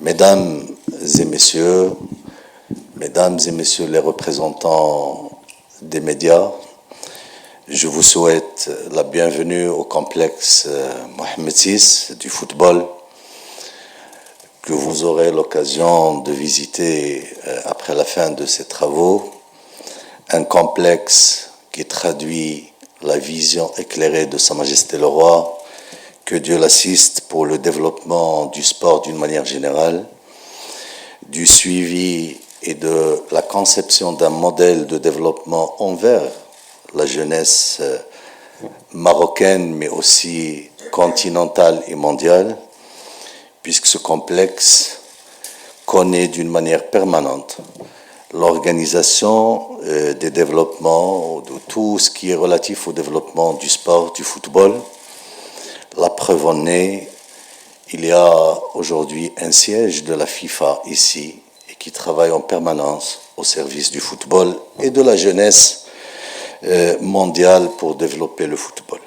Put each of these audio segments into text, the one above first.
Mesdames et messieurs, mesdames et messieurs les représentants des médias, je vous souhaite la bienvenue au complexe Mohamed VI du football que vous aurez l'occasion de visiter après la fin de ces travaux. Un complexe qui traduit la vision éclairée de Sa Majesté le Roi, que Dieu l'assiste pour le développement du sport d'une manière générale, du suivi et de la conception d'un modèle de développement envers la jeunesse marocaine, mais aussi continentale et mondiale, puisque ce complexe connaît d'une manière permanente l'organisation des développements, de tout ce qui est relatif au développement du sport, du football. La preuve en est, il y a aujourd'hui un siège de la FIFA ici et qui travaille en permanence au service du football et de la jeunesse mondiale pour développer le football.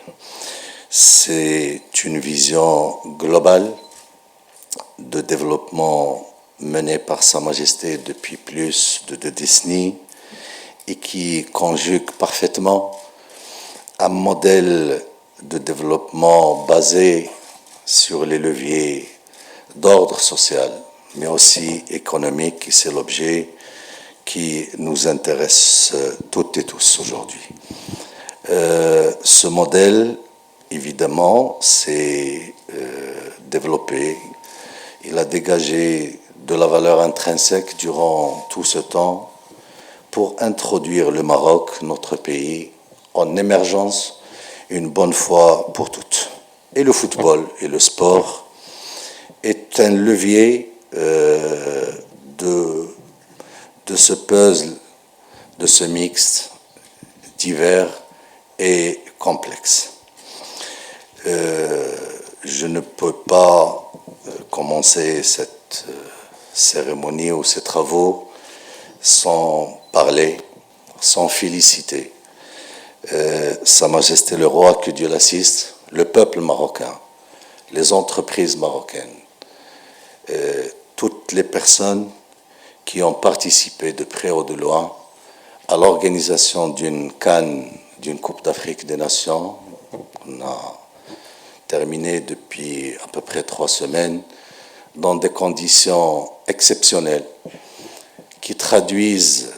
C'est une vision globale de développement menée par Sa Majesté depuis plus de 2 décennies et qui conjugue parfaitement un modèle de développement basé sur les leviers d'ordre social, mais aussi économique, et c'est l'objet qui nous intéresse toutes et tous aujourd'hui. Ce modèle, évidemment, s'est développé, il a dégagé de la valeur intrinsèque durant tout ce temps pour introduire le Maroc, notre pays, en émergence une bonne fois pour toutes. Et le football et le sport est un levier de ce puzzle, de ce mixte divers et complexe. Je ne peux pas commencer cette cérémonie ou ces travaux sans parler, sans féliciter Sa Majesté le Roi, que Dieu l'assiste, le peuple marocain, les entreprises marocaines, toutes les personnes qui ont participé de près ou de loin à l'organisation d'une CAN, d'une Coupe d'Afrique des Nations. On a terminé depuis à peu près 3 semaines dans des conditions exceptionnelles qui traduisent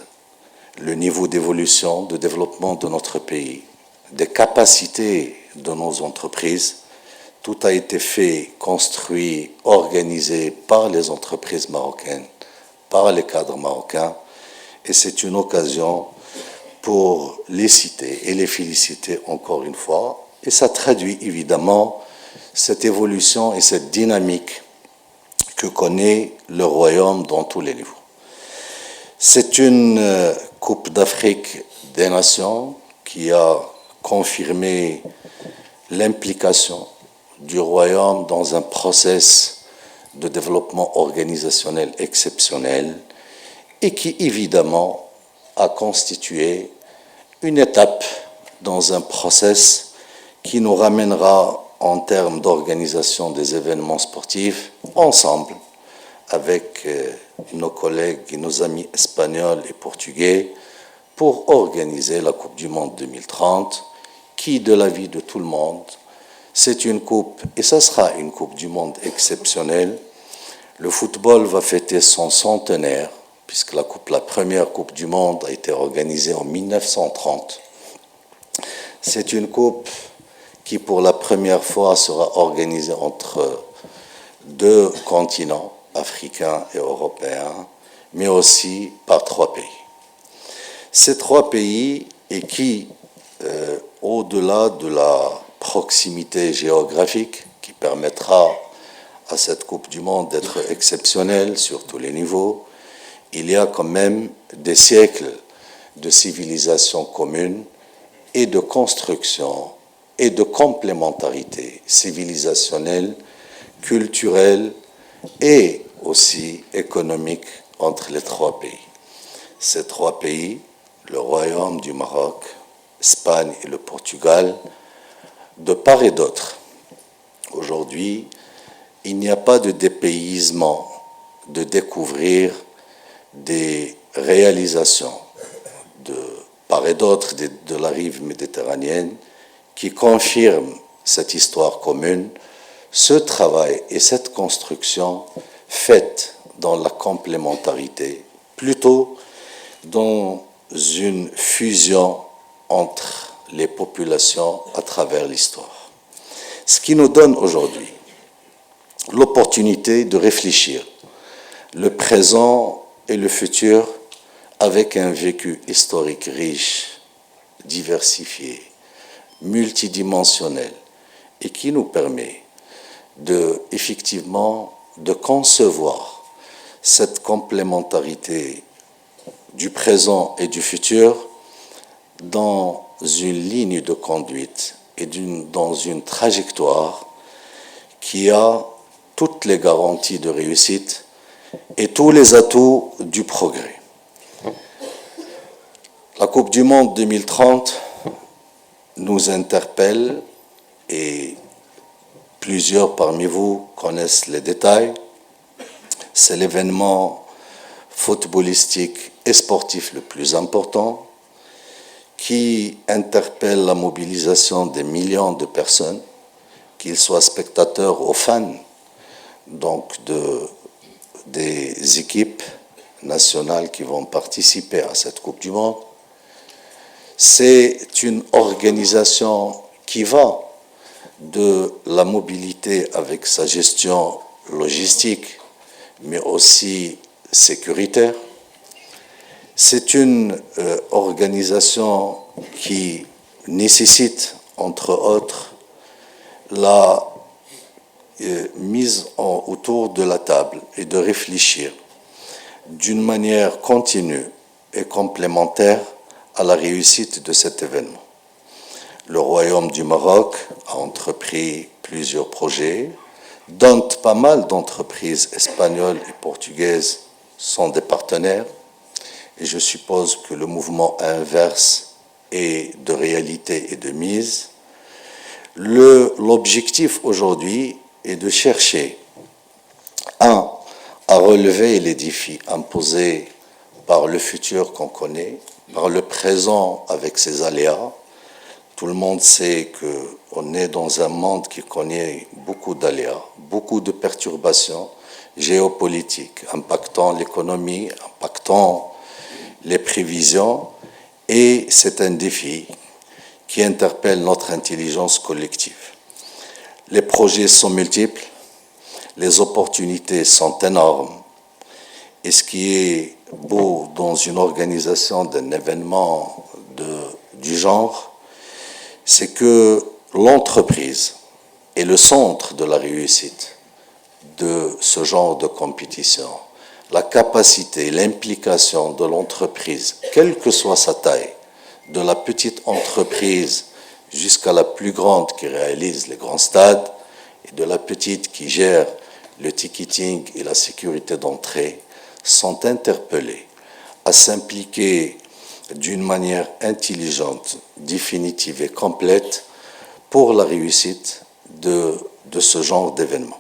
le niveau d'évolution, de développement de notre pays, des capacités de nos entreprises. Tout a été fait, construit, organisé par les entreprises marocaines, par les cadres marocains, et c'est une occasion pour les citer et les féliciter encore une fois. Et ça traduit évidemment cette évolution et cette dynamique que connaît le royaume dans tous les niveaux. C'est une Coupe d'Afrique des Nations qui a confirmé l'implication du royaume dans un processus de développement organisationnel exceptionnel et qui évidemment a constitué une étape dans un processus qui nous ramènera en termes d'organisation des événements sportifs ensemble avec nos collègues et nos amis espagnols et portugais pour organiser la Coupe du Monde 2030 qui, de l'avis de tout le monde, c'est une coupe, et ça sera une Coupe du Monde exceptionnelle. Le football va fêter son centenaire, puisque la première Coupe du Monde a été organisée en 1930. C'est une coupe qui, pour la première fois, sera organisée entre 2 continents, africains et européens, mais aussi par 3 pays. Ces 3 pays, et qui, au-delà de la proximité géographique qui permettra à cette Coupe du Monde d'être exceptionnelle sur tous les niveaux, il y a quand même des siècles de civilisation commune et de construction et de complémentarité civilisationnelle, culturelle et aussi économique entre les 3 pays. Ces 3 pays, le Royaume du Maroc, l'Espagne et le Portugal, de part et d'autre. Aujourd'hui, il n'y a pas de dépaysement de découvrir des réalisations de part et d'autre de la rive méditerranéenne qui confirment cette histoire commune, ce travail et cette construction faite dans la complémentarité, plutôt dans une fusion entre les populations à travers l'histoire. Ce qui nous donne aujourd'hui l'opportunité de réfléchir le présent et le futur avec un vécu historique riche, diversifié, multidimensionnel et qui nous permet effectivement de concevoir cette complémentarité du présent et du futur dans une ligne de conduite et dans une trajectoire qui a toutes les garanties de réussite et tous les atouts du progrès. La Coupe du Monde 2030 nous interpelle et plusieurs parmi vous connaissent les détails. C'est l'événement footballistique et sportif le plus important qui interpelle la mobilisation des millions de personnes, qu'ils soient spectateurs ou fans, donc des équipes nationales qui vont participer à cette Coupe du Monde. C'est une organisation qui va de la mobilité avec sa gestion logistique, mais aussi sécuritaire. C'est une organisation qui nécessite, entre autres, la mise autour de la table et de réfléchir d'une manière continue et complémentaire à la réussite de cet événement. Le Royaume du Maroc a entrepris plusieurs projets, dont pas mal d'entreprises espagnoles et portugaises sont des partenaires, et je suppose que le mouvement inverse est de réalité et de mise. L'objectif aujourd'hui est de chercher, à relever les défis imposés par le futur qu'on connaît, par le présent avec ses aléas. Tout le monde sait qu'on est dans un monde qui connaît beaucoup d'aléas, beaucoup de perturbations géopolitiques, impactant l'économie, impactant les prévisions, et c'est un défi qui interpelle notre intelligence collective. Les projets sont multiples, les opportunités sont énormes, et ce qui est beau dans une organisation d'un événement du genre, c'est que l'entreprise est le centre de la réussite de ce genre de compétition. La capacité, l'implication de l'entreprise, quelle que soit sa taille, de la petite entreprise jusqu'à la plus grande qui réalise les grands stades, et de la petite qui gère le ticketing et la sécurité d'entrée, sont interpellés à s'impliquer d'une manière intelligente, définitive et complète pour la réussite de ce genre d'événement.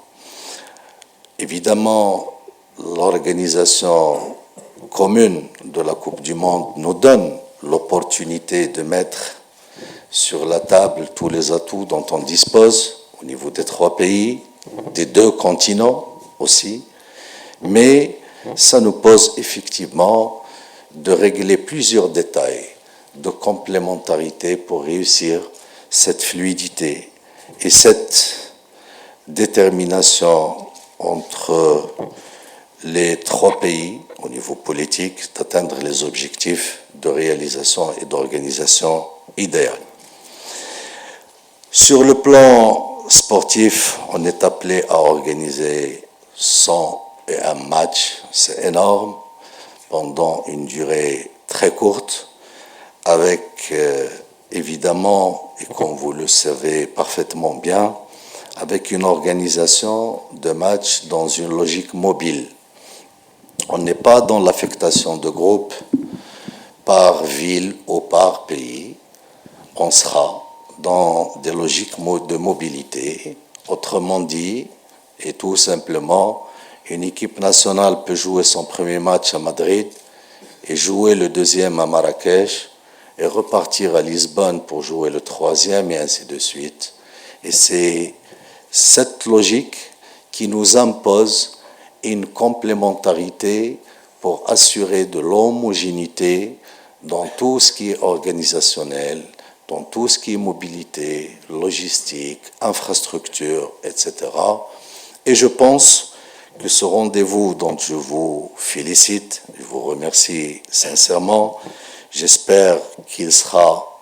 Évidemment, l'organisation commune de la Coupe du Monde nous donne l'opportunité de mettre sur la table tous les atouts dont on dispose au niveau des 3 pays, des 2 continents aussi, mais ça nous pose effectivement de régler plusieurs détails de complémentarité pour réussir cette fluidité et cette détermination entre les 3 pays au niveau politique d'atteindre les objectifs de réalisation et d'organisation idéale. Sur le plan sportif, on est appelé à organiser 101 matchs, c'est énorme, pendant une durée très courte, avec évidemment, et comme vous le savez parfaitement bien, avec une organisation de matchs dans une logique mobile. On n'est pas dans l'affectation de groupes par ville ou par pays. On sera dans des logiques de mobilité, autrement dit, et tout simplement Une équipe nationale peut jouer son premier match à Madrid et jouer le deuxième à Marrakech et repartir à Lisbonne pour jouer le troisième et ainsi de suite. Et c'est cette logique qui nous impose une complémentarité pour assurer de l'homogénéité dans tout ce qui est organisationnel, dans tout ce qui est mobilité, logistique, infrastructure, etc. Et je pense que ce rendez-vous dont je vous félicite, je vous remercie sincèrement, j'espère qu'il sera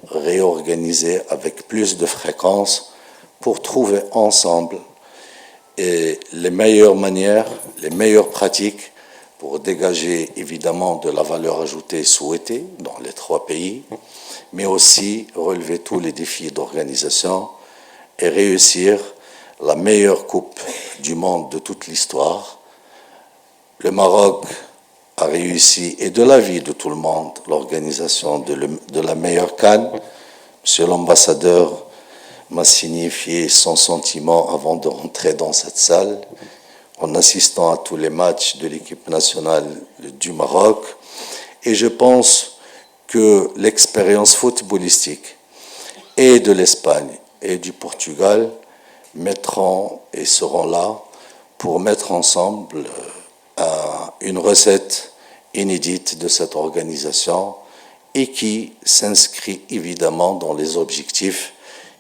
réorganisé avec plus de fréquence pour trouver ensemble les meilleures manières, les meilleures pratiques pour dégager évidemment de la valeur ajoutée souhaitée dans les trois pays, mais aussi relever tous les défis d'organisation et réussir la meilleure Coupe du monde de toute l'histoire. Le Maroc a réussi, et de l'avis de tout le monde, l'organisation de la meilleure CAN. Monsieur l'ambassadeur m'a signifié son sentiment avant de rentrer dans cette salle, en assistant à tous les matchs de l'équipe nationale du Maroc. Et je pense que l'expérience footballistique et de l'Espagne et du Portugal mettront et seront là pour mettre ensemble une recette inédite de cette organisation et qui s'inscrit évidemment dans les objectifs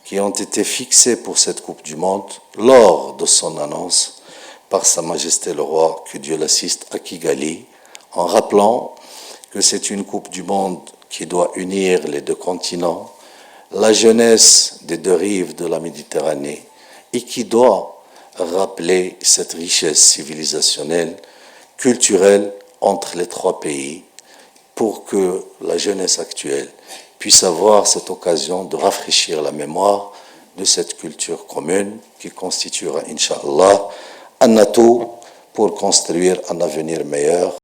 qui ont été fixés pour cette Coupe du Monde lors de son annonce par Sa Majesté le Roi, que Dieu l'assiste, à Kigali, en rappelant que c'est une Coupe du Monde qui doit unir les deux continents, la jeunesse des deux rives de la Méditerranée, et qui doit rappeler cette richesse civilisationnelle, culturelle entre les trois pays, pour que la jeunesse actuelle puisse avoir cette occasion de rafraîchir la mémoire de cette culture commune qui constituera, Inch'Allah, un atout pour construire un avenir meilleur.